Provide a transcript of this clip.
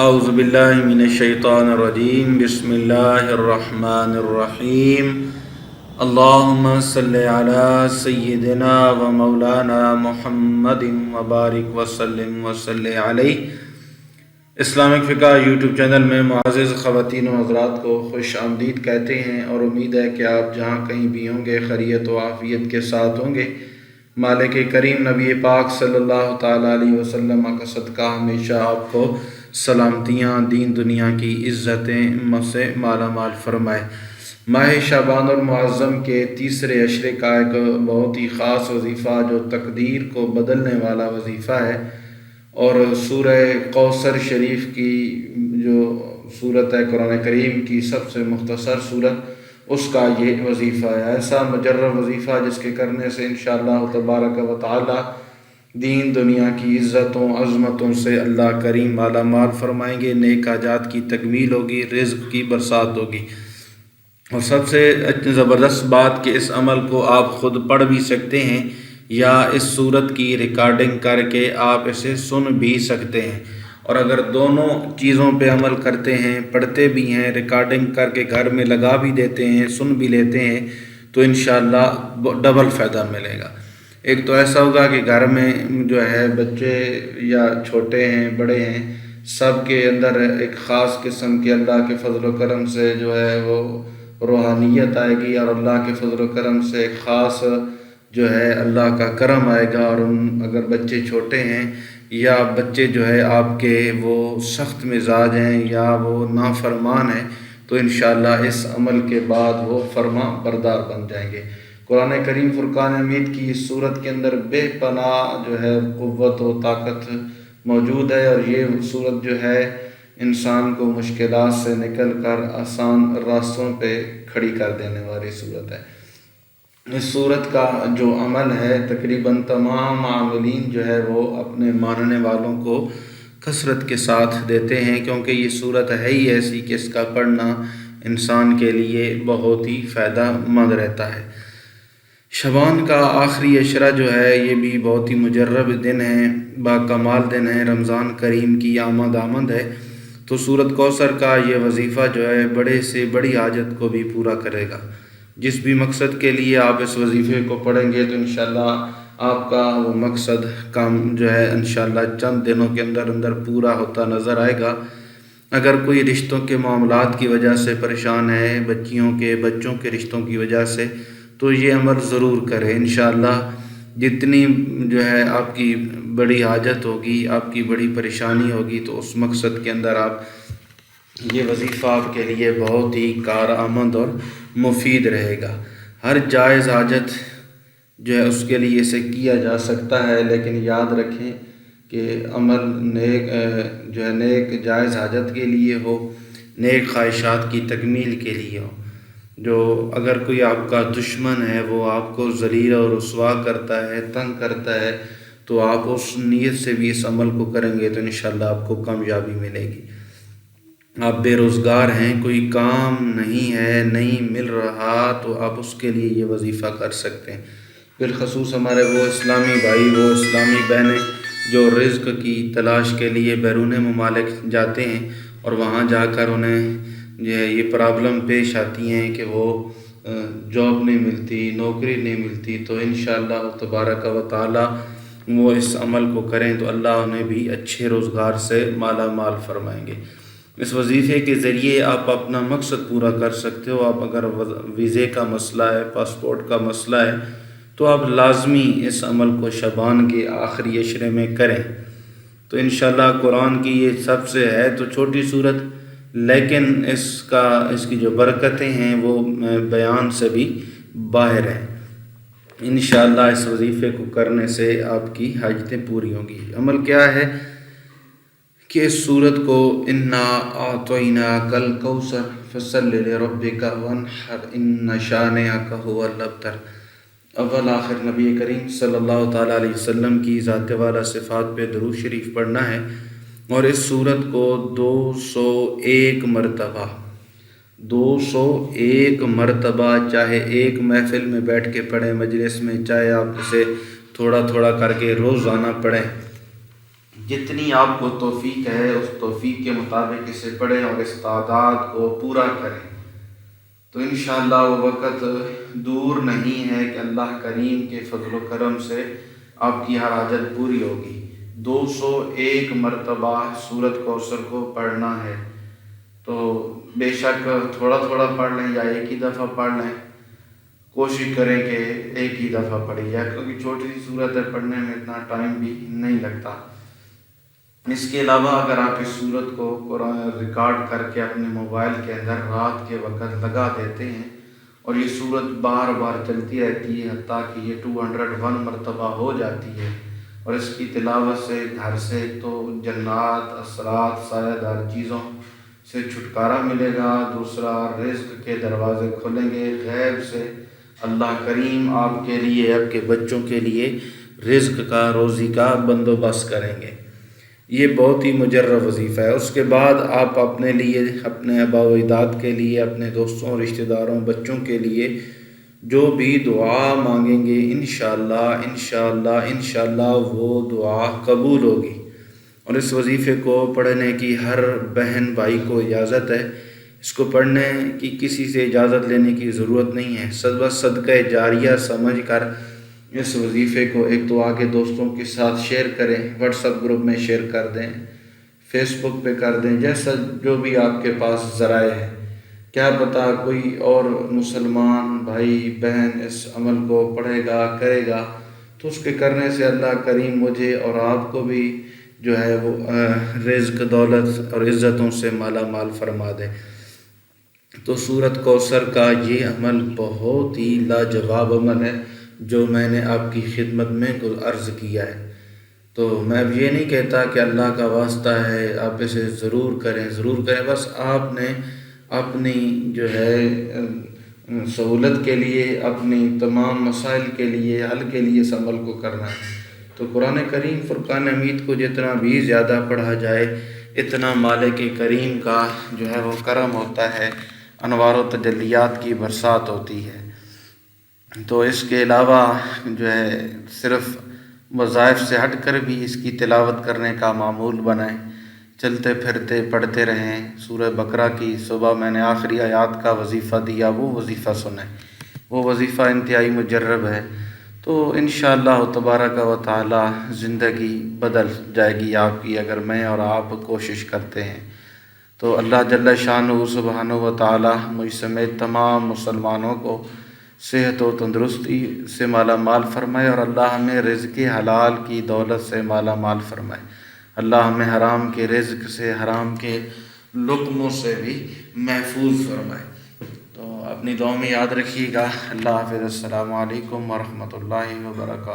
اعوذ باللہ من الشیطان الرجیم بسم اللہ الرحمن الرحیم اللہم صلی علی سیدنا و مولانا محمد وبارک وسلم وصلی علیہ۔ اسلامک فقہ یوٹیوب چینل میں معزز خواتین و حضرات کو خوش آمدید کہتے ہیں، اور امید ہے کہ آپ جہاں کہیں بھی ہوں گے خیریت و عافیت کے ساتھ ہوں گے۔ مالک کریم نبی پاک صلی اللہ تعالیٰ علیہ وسلم کا صدقہ ہمیشہ آپ کو سلامتیاں، دین دنیا کی عزتیں سے مالا مال فرمائے۔ ماہ شعبان المعظم کے تیسرے عشرے کا ایک بہت ہی خاص وظیفہ جو تقدیر کو بدلنے والا وظیفہ ہے، اور سورہ کوثر شریف کی جو صورت ہے قرآن کریم کی سب سے مختصر صورت، اس کا یہ وظیفہ ہے۔ ایسا مجرب وظیفہ جس کے کرنے سے انشاءاللہ تبارک و تعالی دین دنیا کی عزتوں عظمتوں سے اللہ کریم مالا مال فرمائیں گے، نیک حاجات کی تکمیل ہوگی، رزق کی برسات ہوگی۔ اور سب سے زبردست بات کہ اس عمل کو آپ خود پڑھ بھی سکتے ہیں، یا اس صورت کی ریکارڈنگ کر کے آپ اسے سن بھی سکتے ہیں۔ اور اگر دونوں چیزوں پہ عمل کرتے ہیں، پڑھتے بھی ہیں، ریکارڈنگ کر کے گھر میں لگا بھی دیتے ہیں، سن بھی لیتے ہیں، تو انشاءاللہ ڈبل فائدہ ملے گا۔ ایک تو ایسا ہوگا کہ گھر میں جو ہے بچے یا چھوٹے ہیں بڑے ہیں، سب کے اندر ایک خاص قسم کے اللہ کے فضل و کرم سے جو ہے وہ روحانیت آئے گی، اور اللہ کے فضل و کرم سے ایک خاص جو ہے اللہ کا کرم آئے گا۔ اور اگر بچے چھوٹے ہیں یا بچے جو ہے آپ کے وہ سخت مزاج ہیں یا وہ نافرمان ہیں، تو انشاءاللہ اس عمل کے بعد وہ فرما بردار بن جائیں گے۔ قرآن کریم فرقان حمید کی اس صورت کے اندر بے پناہ جو ہے قوت و طاقت موجود ہے، اور یہ صورت جو ہے انسان کو مشکلات سے نکل کر آسان راستوں پہ کھڑی کر دینے والی صورت ہے۔ اس صورت کا جو عمل ہے تقریباً تمام عاملین جو ہے وہ اپنے ماننے والوں کو کثرت کے ساتھ دیتے ہیں، کیونکہ یہ صورت ہے ہی ایسی کہ اس کا پڑھنا انسان کے لیے بہت ہی فائدہ مند رہتا ہے۔ شعبان کا آخری عشرہ جو ہے یہ بھی بہت ہی مجرب دن ہے، باکمال دن ہے، رمضان کریم کی آمد ہے، تو سورۃ کوثر کا یہ وظیفہ جو ہے بڑے سے بڑی حاجت کو بھی پورا کرے گا۔ جس بھی مقصد کے لیے آپ اس وظیفے کو پڑھیں گے تو انشاءاللہ آپ کا وہ مقصد کام جو ہے انشاءاللہ چند دنوں کے اندر پورا ہوتا نظر آئے گا۔ اگر کوئی رشتوں کے معاملات کی وجہ سے پریشان ہے، بچوں کے رشتوں کی وجہ سے، تو یہ عمل ضرور کریں۔ انشاءاللہ جتنی جو ہے آپ کی بڑی حاجت ہوگی، آپ کی بڑی پریشانی ہوگی، تو اس مقصد کے اندر آپ یہ وظیفہ آپ کے لیے بہت ہی کارآمد اور مفید رہے گا۔ ہر جائز حاجت جو ہے اس کے لیے اسے کیا جا سکتا ہے، لیکن یاد رکھیں کہ عمل نیک جائز حاجت کے لیے ہو، نیک خواہشات کی تکمیل کے لیے ہو۔ جو اگر کوئی آپ کا دشمن ہے وہ آپ کو ذلیل اور رسوا کرتا ہے، تنگ کرتا ہے، تو آپ اس نیت سے بھی اس عمل کو کریں گے تو انشاءاللہ آپ کو کامیابی ملے گی۔ آپ بے روزگار ہیں، کوئی کام نہیں ہے، نہیں مل رہا، تو آپ اس کے لیے یہ وظیفہ کر سکتے ہیں۔ بالخصوص ہمارے وہ اسلامی بھائی، وہ اسلامی بہنیں جو رزق کی تلاش کے لیے بیرون ممالک جاتے ہیں، اور وہاں جا کر انہیں یہ پرابلم پیش آتی ہیں کہ وہ جاب نہیں ملتی، نوکری نہیں ملتی، تو انشاءاللہ تبارک و تعالی وہ اس عمل کو کریں تو اللہ انہیں بھی اچھے روزگار سے مالا مال فرمائیں گے۔ اس وظیفے کے ذریعے آپ اپنا مقصد پورا کر سکتے ہو۔ آپ اگر ویزے کا مسئلہ ہے، پاسپورٹ کا مسئلہ ہے، تو آپ لازمی اس عمل کو شعبان کے آخری عشرے میں کریں۔ تو انشاءاللہ قرآن کی یہ سب سے ہے تو چھوٹی صورت، لیکن اس کی جو برکتیں ہیں وہ بیان سے بھی باہر ہیں۔ انشاءاللہ اس وظیفے کو کرنے سے آپ کی حاجتیں پوری ہوں گی۔ عمل کیا ہے کہ اس صورت کو انا اعطیناک الکوثر فصل لربک وانحر ان شانئک ھو الابتر، اول آخر نبی کریم صلی اللہ تعالیٰ علیہ وسلم کی ذات والا صفات پہ درود شریف پڑھنا ہے، اور اس صورت کو 201 مرتبہ چاہے ایک محفل میں بیٹھ کے پڑھیں، مجلس میں، چاہے آپ اسے تھوڑا تھوڑا کر کے روزانہ پڑھیں، جتنی آپ کو توفیق ہے اس توفیق کے مطابق اسے پڑھیں اور اس تعداد کو پورا کریں، تو انشاءاللہ وہ وقت دور نہیں ہے کہ اللہ کریم کے فضل و کرم سے آپ کی ہر حاجت پوری ہوگی۔ 201 مرتبہ سورۃ کوثر کو پڑھنا ہے، تو بے شک تھوڑا تھوڑا پڑھ لیں یا ایک ہی دفعہ پڑھ لیں، کوشش کریں کہ ایک ہی دفعہ پڑھی جائے، کیونکہ چھوٹی سی صورت ہے، پڑھنے میں اتنا ٹائم بھی نہیں لگتا۔ اس کے علاوہ اگر آپ اس صورت کو قرآن ریکارڈ کر کے اپنے موبائل کے اندر رات کے وقت لگا دیتے ہیں اور یہ صورت بار بار چلتی رہتی ہے حتیٰ کہ یہ 201 مرتبہ ہو جاتی ہے، اور اس کی تلاوت سے گھر سے ایک تو جنات، اثرات، سایہ دار چیزوں سے چھٹکارا ملے گا، دوسرا رزق کے دروازے کھلیں گے، غیب سے اللہ کریم آپ کے لیے، آپ کے بچوں کے لیے رزق کا، روزی کا بندوبست کریں گے۔ یہ بہت ہی مجرب وظیفہ ہے۔ اس کے بعد آپ اپنے لیے، اپنے آباء و اجداد کے لیے، اپنے دوستوں، رشتہ داروں، بچوں کے لیے جو بھی دعا مانگیں گے انشاءاللہ وہ دعا قبول ہوگی۔ اور اس وظیفے کو پڑھنے کی ہر بہن بھائی کو اجازت ہے، اس کو پڑھنے کی کسی سے اجازت لینے کی ضرورت نہیں ہے۔ صدقہ جاریہ سمجھ کر اس وظیفے کو ایک تو آگے دوستوں کے ساتھ شیئر کریں، واٹس ایپ گروپ میں شیئر کر دیں، فیس بک پہ کر دیں، جیسا جو بھی آپ کے پاس ذرائع ہے، کیا پتہ کوئی اور مسلمان بھائی بہن اس عمل کو پڑھے گا، کرے گا، تو اس کے کرنے سے اللہ کریم مجھے اور آپ کو بھی جو ہے وہ رزق، دولت اور عزتوں سے مالا مال فرما دے۔ تو سورۃ کوثر کا یہ عمل بہت ہی لاجواب عمل ہے جو میں نے آپ کی خدمت میں عرض کیا ہے۔ تو میں اب یہ نہیں کہتا کہ اللہ کا واسطہ ہے آپ اسے ضرور کریں، بس آپ نے اپنی جو ہے سہولت کے لیے، اپنی تمام مسائل کے لیے، حل کے لیے اس عمل کو کرنا ہے۔ تو قرآن کریم فرقان حمید کو جتنا بھی زیادہ پڑھا جائے اتنا مالک کریم کا جو ہے وہ کرم ہوتا ہے، انوار و تجلیات کی برسات ہوتی ہے۔ تو اس کے علاوہ جو ہے صرف وظائف سے ہٹ کر بھی اس کی تلاوت کرنے کا معمول بنائیں، چلتے پھرتے پڑھتے رہیں۔ سورہ بقرہ کی صبح میں نے آخری آیات کا وظیفہ دیا، وہ وظیفہ سنیں، وہ وظیفہ انتہائی مجرب ہے۔ تو انشاءاللہ تبارک و تعالی زندگی بدل جائے گی آپ کی اگر میں اور آپ کوشش کرتے ہیں۔ تو اللہ جل شانہ سبحانہ و تعالی مجھ سمیت تمام مسلمانوں کو صحت و تندرستی سے مالا مال فرمائے، اور اللہ ہمیں رزق حلال کی دولت سے مالا مال فرمائے۔ اللہ ہمیں حرام کے رزق سے، حرام کے لقموں سے بھی محفوظ فرمائے۔ تو اپنی دعا میں یاد رکھیے گا۔ اللہ حافظ۔ السلام علیکم ورحمۃ اللہ وبرکاتہ۔